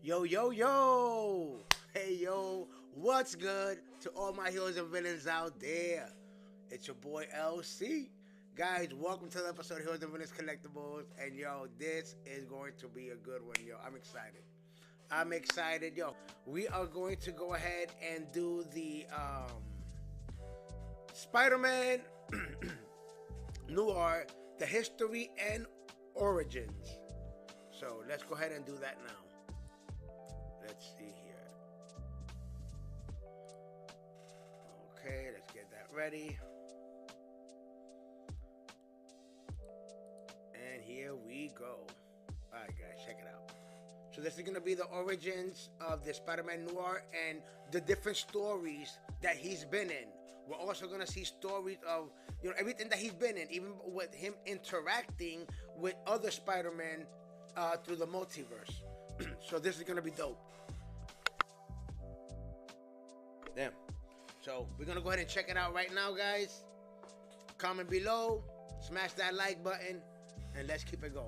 Yo, yo, yo! Hey, yo, what's good to all my heroes and villains out there? It's your boy LC. Guys, welcome to the episode of Heroes and Villains Collectibles. And yo, this is going to be a good one, yo. I'm excited. I'm excited, yo. We are going to go ahead and do the Spider-Man Noir, the history and origins. So let's go ahead and do that now. Let's see here. Okay, let's get that ready. And here we go. Alright guys, check it out. So this is going to be the origins of the Spider-Man Noir and the different stories that he's been in. We're also going to see stories of, everything that he's been in, even with him interacting with other Spider-Man through the multiverse. So this is going to be dope. Damn. So we're going to go ahead and check it out right now, guys. Comment below, smash that like button, and let's keep it going.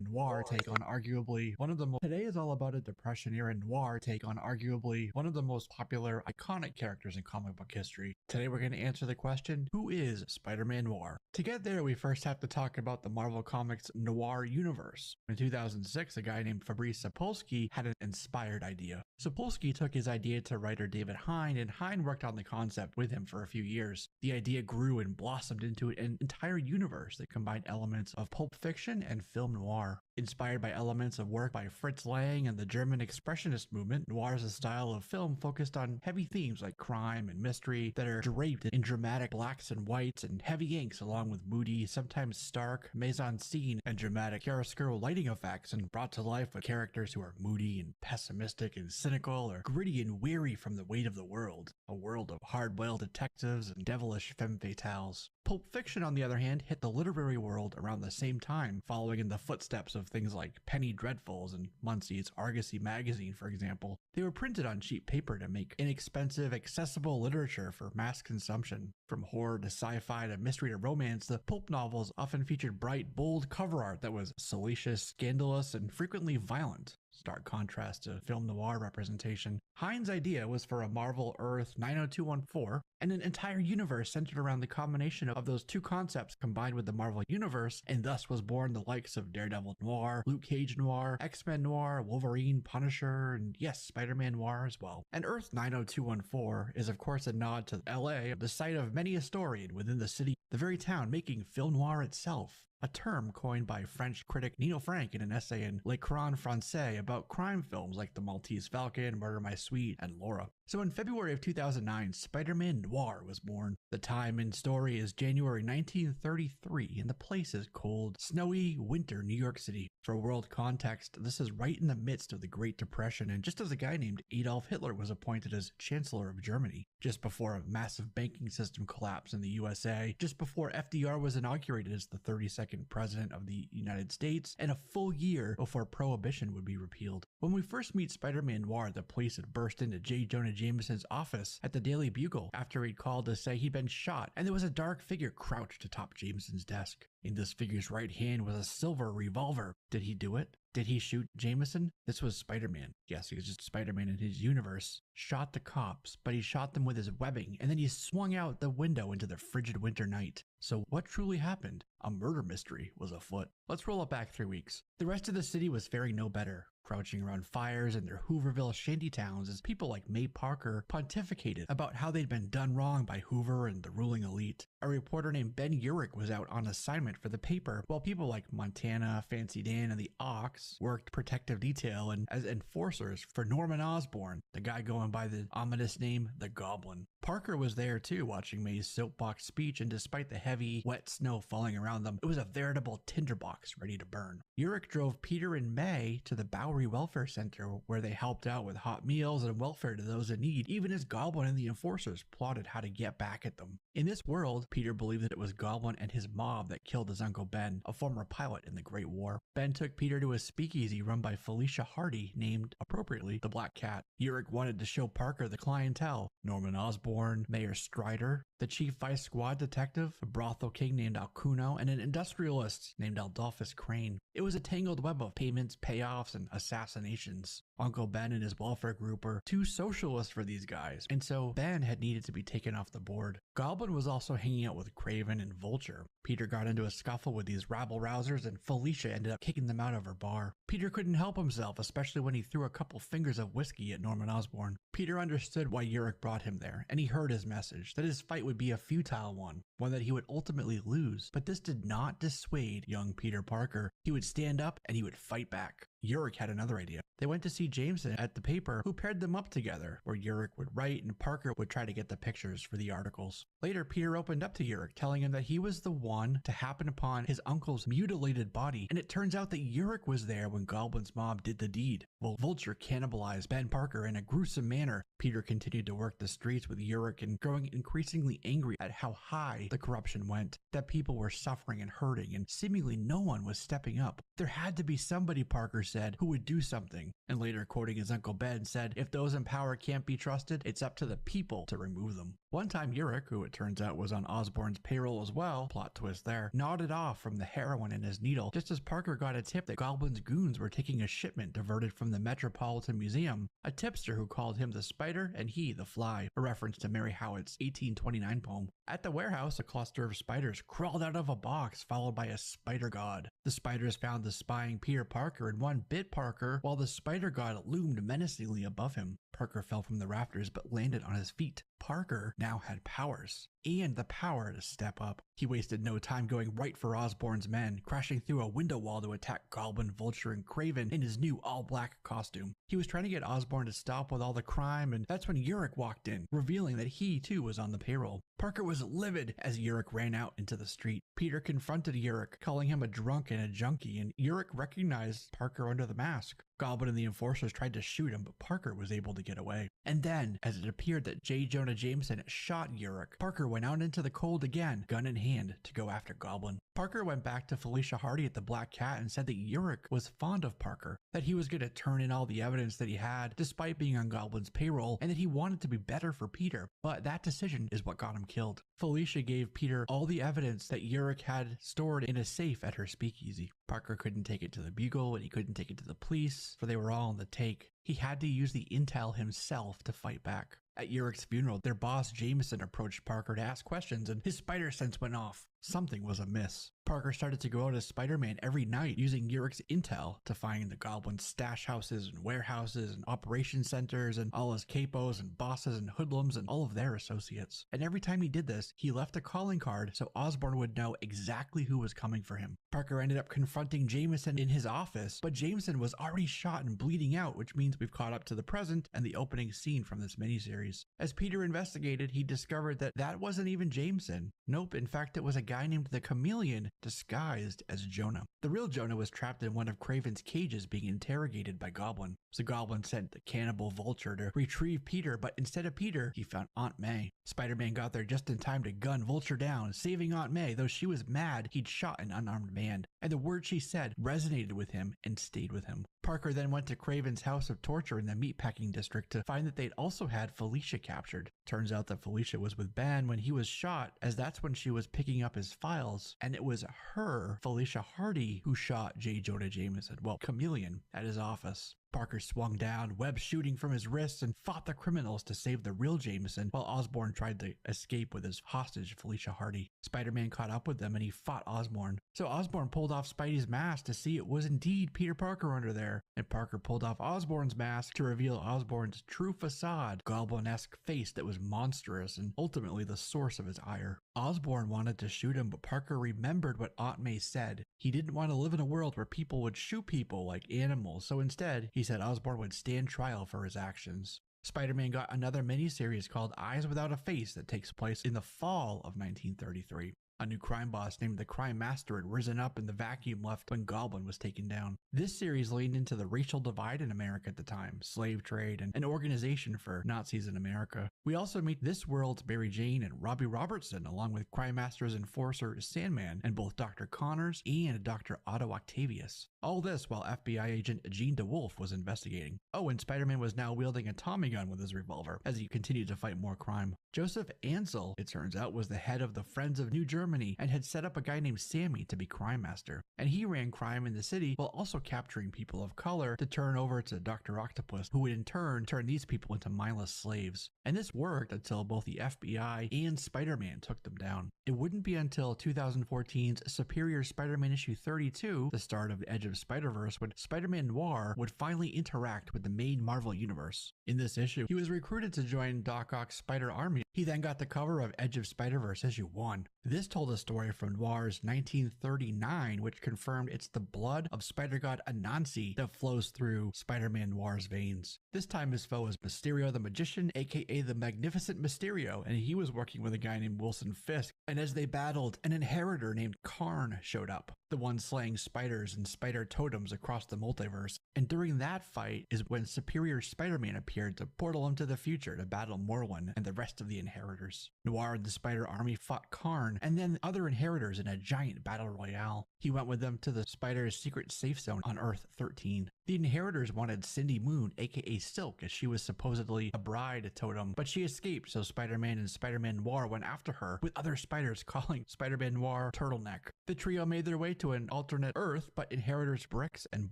Noir take on arguably one of the most— Today is all about a Depression era noir take on arguably one of the most popular, iconic characters in comic book history. Today we're going to answer the question, who is Spider-Man Noir? To get there, we first have to talk about the Marvel Comics Noir universe. In 2006, a guy named Fabrice Sapolsky had an inspired idea. Sapolsky took his idea to writer David Hine, and Hine worked on the concept with him for a few years. The idea grew and blossomed into an entire universe that combined elements of pulp fiction and film noir. Inspired by elements of work by Fritz Lang and the German Expressionist movement, noir is a style of film focused on heavy themes like crime and mystery that are draped in dramatic blacks and whites and heavy inks, along with moody, sometimes stark, mise-en-scene and dramatic chiaroscuro lighting effects, and brought to life with characters who are moody and pessimistic and cynical, or gritty and weary from the weight of the world, a world of hard-boiled detectives and devilish femme fatales. Pulp fiction, on the other hand, hit the literary world around the same time, following in the footsteps of things like Penny Dreadfuls and Munsey's Argosy magazine, for example. They were printed on cheap paper to make inexpensive, accessible literature for mass consumption. From horror to sci-fi to mystery to romance, the pulp novels often featured bright, bold cover art that was salacious, scandalous, and frequently violent. Stark contrast to film noir representation. Hine's idea was for a Marvel Earth 90214 and an entire universe centered around the combination of those two concepts combined with the Marvel Universe, and thus was born the likes of Daredevil Noir, Luke Cage Noir, X-Men Noir, Wolverine, Punisher, and yes, Spider-Man Noir as well. And Earth 90214 is of course a nod to LA, the site of many a story, and within the city, the very town making film noir itself. A term coined by French critic Nino Frank in an essay in L'Écran Français about crime films like The Maltese Falcon, Murder My Sweet, and Laura. So in February of 2009, Spider-Man Noir was born. The time and story is January 1933, and the place is cold, snowy, winter New York City. For world context, this is right in the midst of the Great Depression, and just as a guy named Adolf Hitler was appointed as Chancellor of Germany, just before a massive banking system collapse in the USA, just before FDR was inaugurated as the 32nd President of the United States, and a full year before Prohibition would be repealed. When we first meet Spider-Man Noir, the police had burst into J. Jonah Jameson's office at the Daily Bugle after he'd called to say he'd been shot, and there was a dark figure crouched atop Jameson's desk. In this figure's right hand was a silver revolver. Did he do it? Did he shoot Jameson? This was Spider-Man. Yes, he was just Spider-Man in his universe. Shot the cops, but he shot them with his webbing, and then he swung out the window into the frigid winter night. So what truly happened? A murder mystery was afoot. Let's roll it back 3 weeks. The rest of the city was faring no better, crouching around fires in their Hooverville shantytowns as people like May Parker pontificated about how they'd been done wrong by Hoover and the ruling elite. A reporter named Ben Urich was out on assignment for the paper, while people like Montana, Fancy Dan, and the Ox worked protective detail and as enforcers for Norman Osborn, the guy going by the ominous name The Goblin. Parker was there too, watching May's soapbox speech, and despite the heavy, wet snow falling around them, it was a veritable tinderbox ready to burn. Urich drove Peter and May to the Bowery Welfare Center, where they helped out with hot meals and welfare to those in need, even as Goblin and the enforcers plotted how to get back at them. In this world, Peter believed that it was Goblin and his mob that killed his Uncle Ben, a former pilot in the Great War. Ben took Peter to a speakeasy run by Felicia Hardy, named, appropriately, the Black Cat. Urich wanted to show Parker the clientele. Norman Osborn Osborn Mayor Strider, the chief vice squad detective, a brothel king named Alcuno, and an industrialist named Adolphus Crane. It was a tangled web of payments, payoffs, and assassinations. Uncle Ben and his welfare group were too socialist for these guys, and so Ben had needed to be taken off the board. Goblin was also hanging out with Craven and Vulture. Peter got into a scuffle with these rabble-rousers, and Felicia ended up kicking them out of her bar. Peter couldn't help himself, especially when he threw a couple fingers of whiskey at Norman Osborn. Peter understood why Urich brought him there, and he heard his message, that his fight would be a futile one that he would ultimately lose. But this did not dissuade young Peter Parker. He would stand up and he would fight back. Urich had another idea. They went to see Jameson at the paper, who paired them up together, where Urich would write and Parker would try to get the pictures for the articles. Later, Peter opened up to Urich, telling him that he was the one to happen upon his uncle's mutilated body, and it turns out that Urich was there when Goblin's mom did the deed. Well, Vulture cannibalized Ben Parker in a gruesome manner. Peter continued to work the streets with Urich and growing increasingly angry at how high the corruption went, that people were suffering and hurting, and seemingly no one was stepping up. There had to be somebody, Parker said, who would do something. And later, quoting his Uncle Ben, said, "If those in power can't be trusted, it's up to the people to remove them." One time, Urich, who it turns out was on Osborn's payroll as well, plot twist there, nodded off from the heroin in his needle, just as Parker got a tip that Goblin's goons were taking a shipment diverted from the Metropolitan Museum, a tipster who called him the Spider and he the Fly, a reference to Mary Howitt's 1829 poem. At the warehouse, a cluster of spiders crawled out of a box, followed by a spider god. The spiders found the spying Peter Parker and one bit Parker, while the spider god loomed menacingly above him. Parker fell from the rafters but landed on his feet. Parker now had powers, and the power to step up. He wasted no time going right for Osborn's men, crashing through a window wall to attack Goblin, Vulture, and Craven in his new all-black costume. He was trying to get Osborn to stop with all the crime, and that's when Urich walked in, revealing that he too was on the payroll. Parker was livid as Urich ran out into the street. Peter confronted Urich, calling him a drunk and a junkie, and Urich recognized Parker under the mask. Goblin and the enforcers tried to shoot him, but Parker was able to get away. And then, as it appeared that J. Jonah Jameson shot Urich, Parker went out into the cold again, gun in hand, to go after Goblin. Parker went back to Felicia Hardy at the Black Cat and said that Urich was fond of Parker, that he was going to turn in all the evidence that he had, despite being on Goblin's payroll, and that he wanted to be better for Peter. But that decision is what got him killed. Felicia gave Peter all the evidence that Urich had stored in a safe at her speakeasy. Parker couldn't take it to the Bugle, and he couldn't take it to the police, for they were all on the take. He had to use the intel himself to fight back. At Urich's funeral, their boss Jameson approached Parker to ask questions, and his spider sense went off. Something was amiss. Parker started to go out as Spider-Man every night, using Urich's intel to find the Goblin's stash houses and warehouses and operation centers and all his capos and bosses and hoodlums and all of their associates. And every time he did this, he left a calling card so Osborn would know exactly who was coming for him. Parker ended up confronting Jameson in his office, but Jameson was already shot and bleeding out, which means we've caught up to the present and the opening scene from this miniseries. As Peter investigated, he discovered that that wasn't even Jameson. Nope, in fact, it was a guy named the Chameleon, disguised as Jonah. The real Jonah was trapped in one of Craven's cages being interrogated by Goblin. So Goblin sent the cannibal Vulture to retrieve Peter, but instead of Peter, he found Aunt May. Spider-Man got there just in time to gun Vulture down, saving Aunt May, though she was mad he'd shot an unarmed man. And the words she said resonated with him and stayed with him. Parker then went to Craven's house of torture in the meatpacking district to find that they'd also had Felicia captured. Turns out that Felicia was with Ben when he was shot, as that's when she was picking up his files, and it was her, Felicia Hardy, who shot J. Jonah Jameson, well, Chameleon, at his office. Parker swung down, web shooting from his wrists, and fought the criminals to save the real Jameson, while Osborn tried to escape with his hostage, Felicia Hardy. Spider-Man caught up with them and he fought Osborn. So Osborn pulled off Spidey's mask to see it was indeed Peter Parker under there, and Parker pulled off Osborn's mask to reveal Osborn's true facade, goblin-esque face that was monstrous and ultimately the source of his ire. Osborn wanted to shoot him, but Parker remembered what Aunt May said. He didn't want to live in a world where people would shoot people like animals, so instead, he said Osborn would stand trial for his actions. Spider-Man got another miniseries called Eyes Without a Face that takes place in the fall of 1933. A new crime boss named the Crime Master had risen up in the vacuum left when Goblin was taken down. This series leaned into the racial divide in America at the time, slave trade, and an organization for Nazis in America. We also meet this world's Mary Jane and Robbie Robertson, along with Crime Master's enforcer Sandman, and both Dr. Connors and Dr. Otto Octavius. All this while FBI agent Gene DeWolf was investigating. Oh, and Spider-Man was now wielding a Tommy gun with his revolver as he continued to fight more crime. Joseph Ansel, it turns out, was the head of the Friends of New Germany and had set up a guy named Sammy to be Crime Master. And he ran crime in the city while also capturing people of color to turn over to Dr. Octopus, who would in turn turn these people into mindless slaves. And this worked until both the FBI and Spider-Man took them down. It wouldn't be until 2014's Superior Spider-Man issue 32, the start of the Edge of Spider-Verse, when Spider-Man Noir would finally interact with the main Marvel universe. In this issue, he was recruited to join Doc Ock's Spider Army. He then got the cover of Edge of Spider-Verse issue 1. This told a story from Noir's 1939, which confirmed it's the blood of Spider-God Anansi that flows through Spider-Man Noir's veins. This time his foe is Mysterio the Magician, aka the Magnificent Mysterio, and he was working with a guy named Wilson Fisk. And as they battled, an inheritor named Karn showed up, the one slaying spiders and spider totems across the multiverse. And during that fight is when Superior Spider-Man appeared to portal him to the future to battle Morwen and the rest of the inheritors. Noir and the Spider Army fought Karn and then other inheritors in a giant battle royale. He went with them to the Spider's secret safe zone on Earth 13. The inheritors wanted Cindy Moon, aka Silk, as she was supposedly a bride totem, but she escaped, so Spider-Man and Spider-Man Noir went after her, with other spiders calling Spider-Man Noir Turtleneck. The trio made their way to an alternate Earth, but inheritors Brix and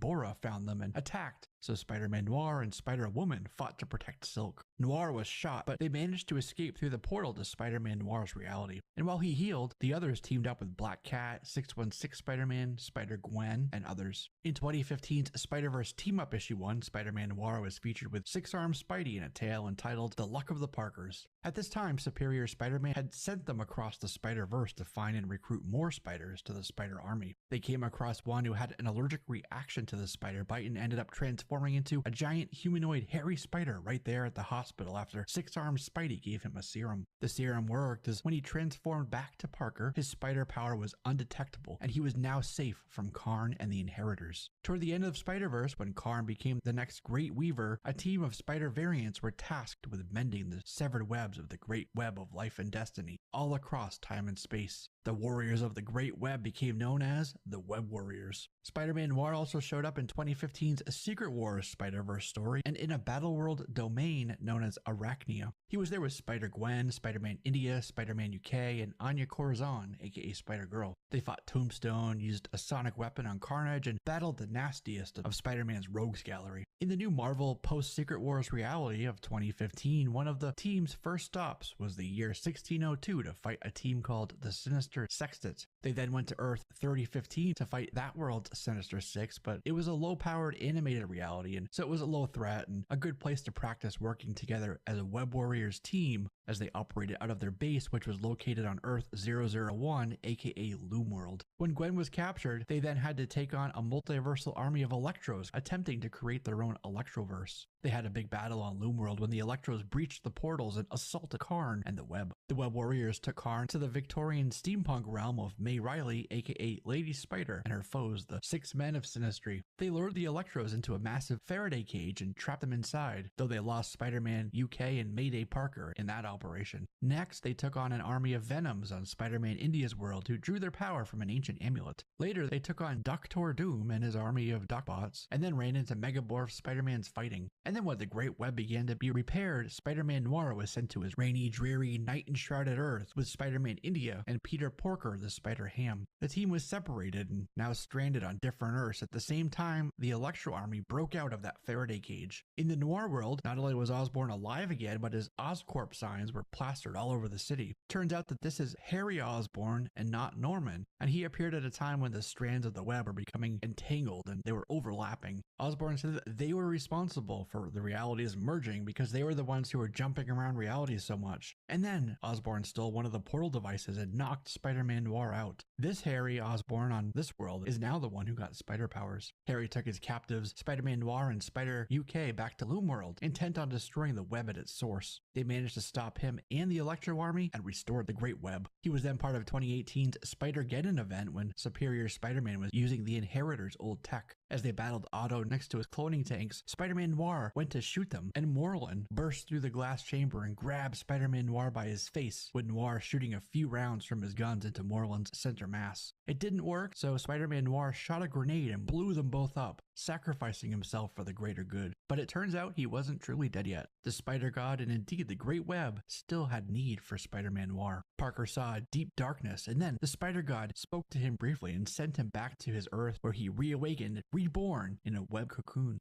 Bora found them and attacked, so Spider-Man Noir and Spider-Woman fought to protect Silk. Noir was shot, but they managed to escape through the portal to Spider-Man Noir's reality. And while he healed, the others teamed up with Black Cat, 616 Spider-Man, Spider-Gwen, and others. In 2015's Spider-Verse Team-Up Issue 1, Spider-Man Noir was featured with Six-Armed Spidey in a tale entitled The Luck of the Parkers. At this time, Superior Spider-Man had sent them across the Spider-Verse to find and recruit more spiders to the Spider Army. They came across one who had an allergic reaction to the spider bite and ended up transforming into a giant humanoid hairy spider right there at the hospital after Six-Armed Spidey gave him a serum. The serum worked as when he transformed back to Parker, his spider power was undetectable and he was now safe from Karn and the inheritors. Toward the end of Spider-Verse, when Karn became the next Great Weaver, a team of spider variants were tasked with mending the severed webs of the Great Web of Life and Destiny all across time and space. The warriors of the Great Web became known as the Web Warriors. Spider-Man Noir also showed up in 2015's Secret Wars Spider-Verse story and in a Battle World domain known as Arachnia. He was there with Spider-Gwen, Spider-Man India, Spider-Man UK, and Anya Corazon, aka Spider-Girl. They fought Tombstone, used a sonic weapon on Carnage, and battled the nastiest of Spider-Man's rogues gallery. In the new Marvel post-Secret Wars reality of 2015, one of the team's first stops was the year 1602 to fight a team called the Sinister Sextet. They then went to Earth 3015 to fight that world's Sinister Six, but it was a low-powered animated reality, and so it was a low threat and a good place to practice working together as a Web Warriors team as they operated out of their base, which was located on Earth 001, aka Loomworld. When Gwen was captured, they then had to take on a multiversal army of Electros, attempting to create their own Electroverse. They had a big battle on Loomworld when the Electros breached the portals and assaulted Karn and the Web. The Web Warriors took Karn to the Victorian steampunk realm of May Riley, aka Lady Spider, and her foes, the Six Men of Sinistry. They lured the Electros into a massive Faraday cage and trapped them inside, though they lost Spider-Man UK and Mayday Parker in that operation. Next, they took on an army of Venoms on Spider-Man India's world who drew their power from an ancient amulet. Later, they took on Doctor Doom and his army of Docbots, and then ran into Megaborf Spider-Man's fighting. And then when the Great Web began to be repaired, Spider-Man Noir was sent to his rainy, dreary, night-enshrouded Earth with Spider-Man India and Peter Porker the Spider-Ham. The team was separated and now stranded on different Earths. At the same time, the Electro Army broke out of that Faraday cage. In the Noir world, not only was Osborn alive again, but his Oscorp signs were plastered all over the city. Turns out that this is Harry Osborn and not Norman, and he appeared at a time when the strands of the web were becoming entangled and they were overlapping. Osborn said that they were responsible for the realities merging because they were the ones who were jumping around realities so much. And then Osborn stole one of the portal devices and knocked Spider-Man Noir out. This Harry Osborn on this world is now the one who got spider powers. Harry took his captives, Spider-Man Noir and Spider UK, back to Loom World, intent on destroying the web at its source. They managed to stop him and the Electro Army and restored the Great Web. He was then part of 2018's Spider-Geddon event when Superior Spider-Man was using the Inheritor's old tech. As they battled Otto next to his cloning tanks, Spider-Man Noir went to shoot them, and Morlun burst through the glass chamber and grabbed Spider-Man Noir by his face, with Noir shooting a few rounds from his guns into Morlun's center mass. It didn't work, so Spider-Man Noir shot a grenade and blew them both up, sacrificing himself for the greater good. But it turns out he wasn't truly dead yet. The Spider-God and indeed the Great Web still had need for Spider-Man Noir. Parker saw deep darkness, and then the Spider-God spoke to him briefly and sent him back to his Earth, where he reawakened, reborn in a web cocoon.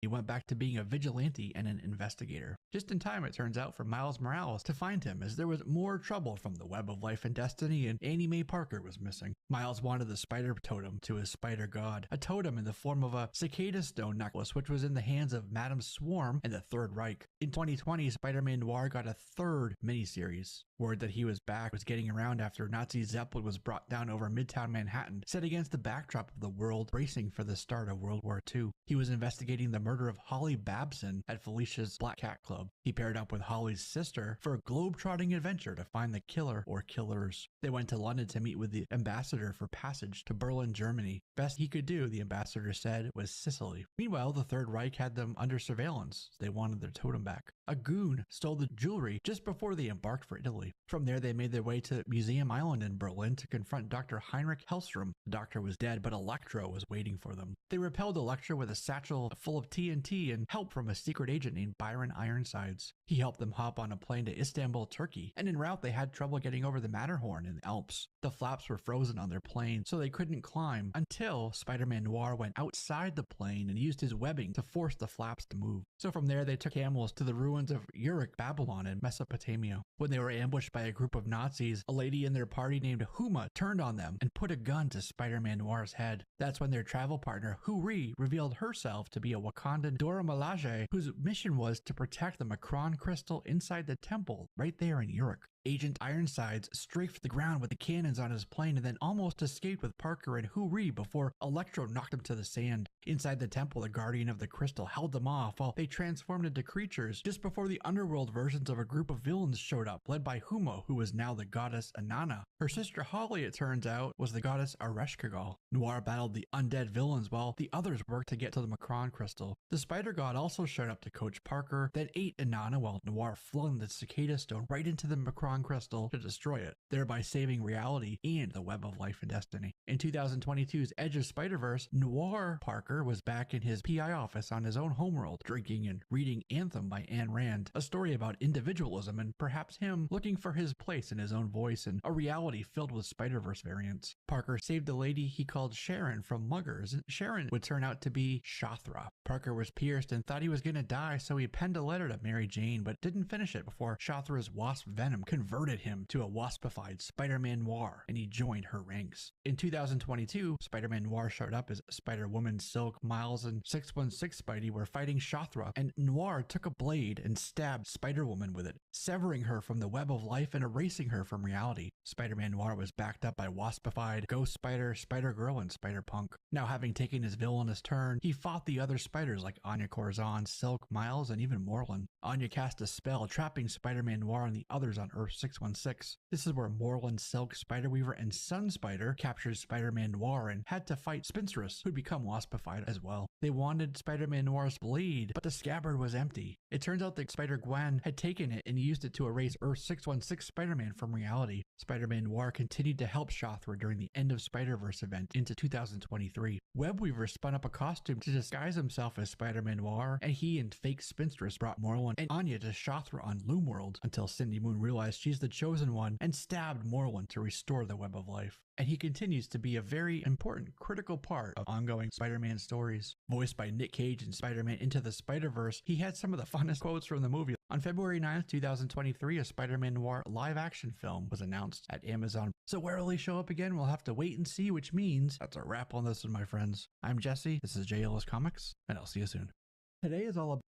He went back to being a vigilante and an investigator. Just in time, it turns out, for Miles Morales to find him, as there was more trouble from the Web of Life and Destiny, and Annie Mae Parker was missing. Miles wanted the Spider Totem to his Spider God, a totem in the form of a cicada stone necklace, which was in the hands of Madame Swarm and the Third Reich. In 2020, Spider-Man Noir got a third miniseries. Word that he was back was getting around after Nazi Zeppelin was brought down over Midtown Manhattan, set against the backdrop of the world bracing for the start of World War II. He was investigating the murder of Holly Babson at Felicia's Black Cat Club. He paired up with Holly's sister for a globe-trotting adventure to find the killer or killers. They went to London to meet with the ambassador for passage to Berlin, Germany. Best he could do, the ambassador said, was Sicily. Meanwhile, the Third Reich had them under surveillance. They wanted their totem back. A goon stole the jewelry just before they embarked for Italy. From there, they made their way to Museum Island in Berlin to confront Dr. Heinrich Hellstrom. The doctor was dead, but Electro was waiting for them. They repelled Electro with a satchel full of TNT and help from a secret agent named Byron Ironsides. He helped them hop on a plane to Istanbul, Turkey, and en route they had trouble getting over the Matterhorn in the Alps. The flaps were frozen on their plane, so they couldn't climb until Spider-Man Noir went outside the plane and used his webbing to force the flaps to move. So from there, they took camels to the ruins of Uruk, Babylon in Mesopotamia. When they were ambushed by a group of Nazis, a lady in their party named Huma turned on them and put a gun to Spider-Man Noir's head. That's when their travel partner, Huri, revealed herself to be a Wakandan Dora Milaje, whose mission was to protect the Macron crystal inside the temple right there in Uruk. Agent Ironsides strafed the ground with the cannons on his plane and then almost escaped with Parker and Huri before Electro knocked him to the sand. Inside the temple, the Guardian of the Crystal held them off while they transformed into creatures just before the underworld versions of a group of villains showed up, led by Huma, who was now the goddess Inanna. Her sister Holly, it turns out, was the goddess Ereshkigal. Noir battled the undead villains while the others worked to get to the Macron crystal. The Spider God also showed up to coach Parker, then ate Inanna while Noir flung the cicada stone right into the Macron crystal to destroy it, thereby saving reality and the Web of Life and Destiny. In 2022's Edge of Spider-Verse, Noir Parker was back in his PI office on his own homeworld, drinking and reading Anthem by Ayn Rand, a story about individualism and perhaps him looking for his place in his own voice in a reality filled with Spider-Verse variants. Parker saved a lady he called Sharon from muggers, and Sharon would turn out to be Shathra. Parker was pierced and thought he was gonna die, so he penned a letter to Mary Jane, but didn't finish it before Shathra's wasp venom converted him to a waspified Spider-Man Noir, and he joined her ranks. In 2022, Spider-Man Noir showed up as Spider-Woman, Silk, Miles, and 616 Spidey were fighting Shathra, and Noir took a blade and stabbed Spider-Woman with it, severing her from the Web of Life and erasing her from reality. Spider-Man Noir was backed up by Waspified, Ghost Spider, Spider-Girl, and Spider-Punk. Now, having taken his villainous turn, he fought the other spiders like Anya Corazon, Silk, Miles, and even Morlun. Anya cast a spell trapping Spider-Man Noir and the others on Earth 616. This is where Morlun, Silk, Spider-Weaver, and Sun Spider captured Spider-Man Noir and had to fight Spinstress, who'd become Waspified as well. They wanted Spider-Man Noir's blade, but the scabbard was empty. It turns out that Spider-Gwen had taken it and used it to erase Earth 616 Spider-Man from reality. Spider-Man Noir continued to help Shathra during the End of Spider-Verse event into 2023. Webweaver spun up a costume to disguise himself as Spider-Man Noir, and he and fake Spinstress brought Morlun and Anya to Shathra on Loom World until Cindy Moon realized she's the chosen one, and stabbed Moreland to restore the web of life. And he continues to be a very important, critical part of ongoing Spider-Man stories. Voiced by Nick Cage in Spider-Man Into the Spider-Verse, he had some of the funnest quotes from the movie. On February 9th, 2023, a Spider-Man Noir live-action film was announced at Amazon. So where will he show up again? We'll have to wait and see, which means that's a wrap on this one, my friends. I'm Jesse, this is JLS Comics, and I'll see you soon. Today is all about...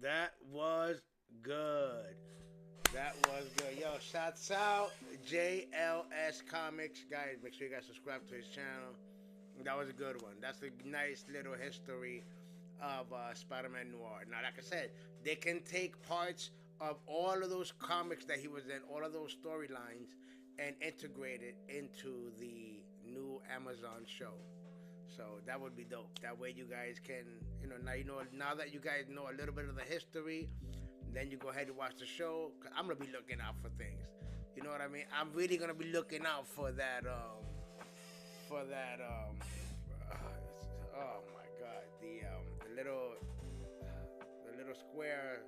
That was good. That was good. Yo, shouts out JLS Comics. Guys, make sure you guys subscribe to his channel. That was a good one. That's a nice little history of Spider-Man Noir. Now, like I said, they can take parts of all of those comics that he was in, all of those storylines, and integrate it into the new Amazon show. So that would be dope. That way you guys can, now that you guys know a little bit of the history, then you go ahead and watch the show. Cause I'm gonna be looking out for things. You know what I mean? I'm really gonna be looking out for that. Oh my God, the little square,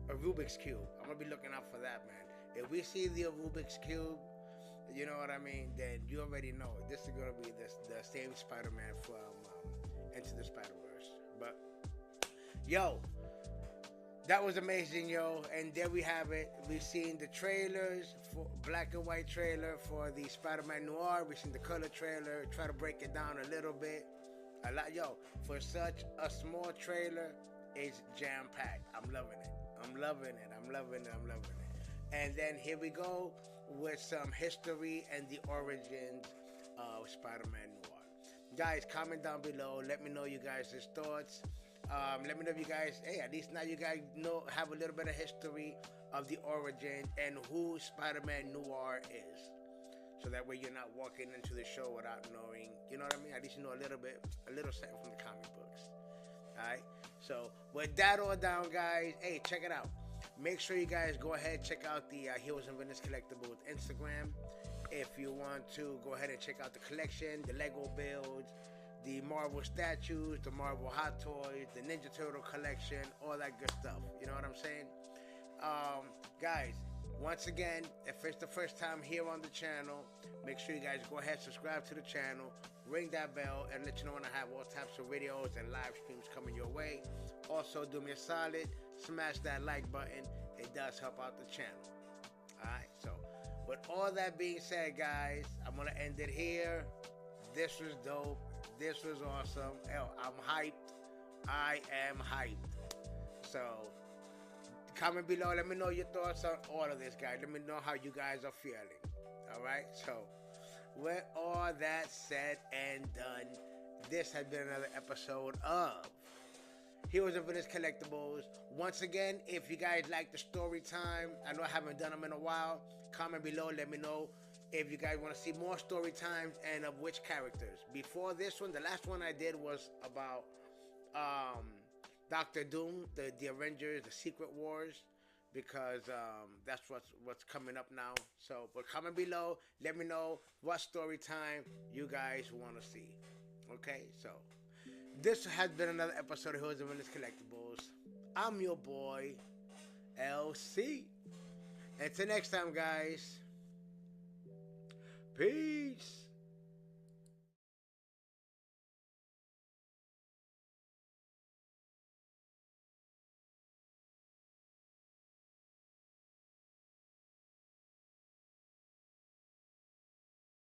a Rubik's cube. I'm gonna be looking out for that, man. If we see the Rubik's cube, you know what I mean, then you already know this is gonna be the same Spider-Man from Into the Spider-Verse. But yo, that was amazing, yo. And there we have it. We've seen the trailers, for black and white trailer for the Spider-Man Noir. We've seen the color trailer. Try to break it down a little bit. Yo, for such a small trailer, it's jam-packed. I'm loving it. I'm loving it. And then here we go with some history and the origins of Spider-Man Noir. Guys, comment down below. Let me know you guys' thoughts. Let me know if you guys, at least now you guys have a little bit of history of the origin and who Spider-Man Noir is. So that way you're not walking into the show without knowing, you know what I mean? At least you know a little something from the comic books. Alright? So, with that all down, guys, check it out. Make sure you guys go ahead and check out the Heroes and Villains Collectibles Instagram. If you want to, go ahead and check out the collection, the Lego builds, the Marvel statues, the Marvel Hot Toys, the Ninja Turtle collection, all that good stuff. You know what I'm saying? Guys, once again, if it's the first time here on the channel, make sure you guys go ahead and subscribe to the channel, ring that bell, and let you know when I have all types of videos and live streams coming your way. Also, do me a solid, smash that like button. It does help out the channel. Alright, so with all that being said, guys, I'm going to end it here. This was dope. This was awesome. Hell, I'm hyped. I am hyped. So, comment below. Let me know your thoughts on all of this, guys. Let me know how you guys are feeling. Alright? So, with all that said and done, this has been another episode of Heroes and Villains Collectibles. Once again, if you guys like the story time, I know I haven't done them in a while. Comment below. Let me know if you guys want to see more story times and of which characters. Before this one, the last one I did was about Doctor Doom, the Avengers, the Secret Wars, because that's what's coming up now. So, but comment below, let me know what story time you guys want to see. Okay, so this has been another episode of Heroes and Villains Collectibles. I'm your boy, LC. Until next time, guys. Peace.